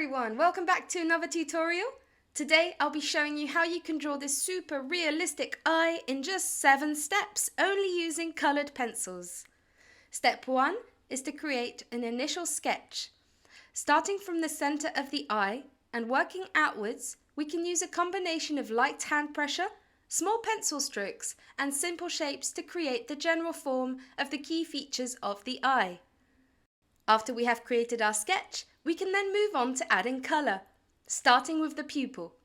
everyone, welcome back to another tutorial. Today I'll be showing you how you can draw this super realistic eye in just 7 steps, only using coloured pencils. Step 1 is to create an initial sketch. Starting from the centre of the eye and working outwards, we can use a combination of light hand pressure, small pencil strokes and simple shapes to create the general form of the key features of the eye. After we have created our sketch, we can then move on to adding colour, starting with the pupil.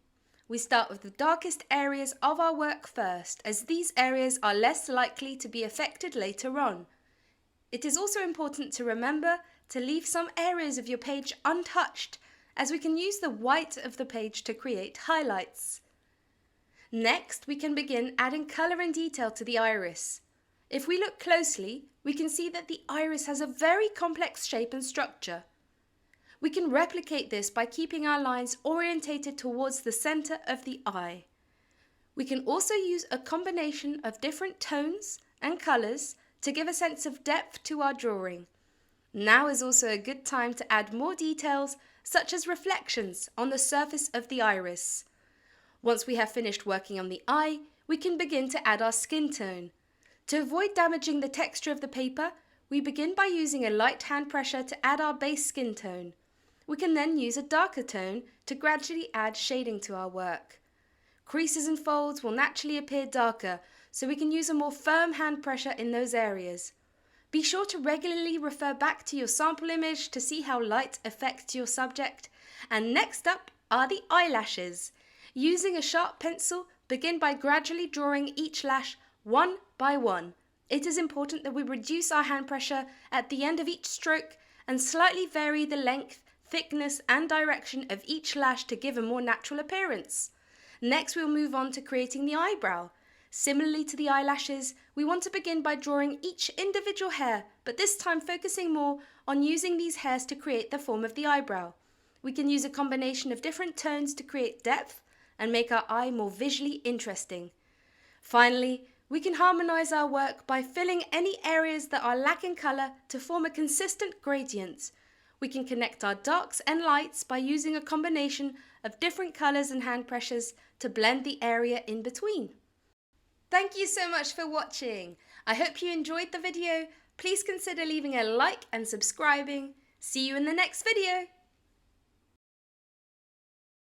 We start with the darkest areas of our work first, as these areas are less likely to be affected later on. It is also important to remember to leave some areas of your page untouched, as we can use the white of the page to create highlights. Next, we can begin adding colour and detail to the iris. If we look closely, we can see that the iris has a very complex shape and structure. We can replicate this by keeping our lines orientated towards the centre of the eye. We can also use a combination of different tones and colours to give a sense of depth to our drawing. Now is also a good time to add more details, such as reflections on the surface of the iris. Once we have finished working on the eye, we can begin to add our skin tone. To avoid damaging the texture of the paper, we begin by using a light hand pressure to add our base skin tone. We can then use a darker tone to gradually add shading to our work. Creases and folds will naturally appear darker, so we can use a more firm hand pressure in those areas. Be sure to regularly refer back to your sample image to see how light affects your subject. And next up are the eyelashes. Using a sharp pencil, begin by gradually drawing each lash one by one. It is important that we reduce our hand pressure at the end of each stroke and slightly vary the length, thickness and direction of each lash to give a more natural appearance. Next, we'll move on to creating the eyebrow. Similarly to the eyelashes, we want to begin by drawing each individual hair, but this time focusing more on using these hairs to create the form of the eyebrow. We can use a combination of different tones to create depth and make our eye more visually interesting. Finally, we can harmonise our work by filling any areas that are lacking colour to form a consistent gradient. We can connect our darks and lights by using a combination of different colours and hand pressures to blend the area in between. Thank you so much for watching. I hope you enjoyed the video. Please consider leaving a like and subscribing. See you in the next video.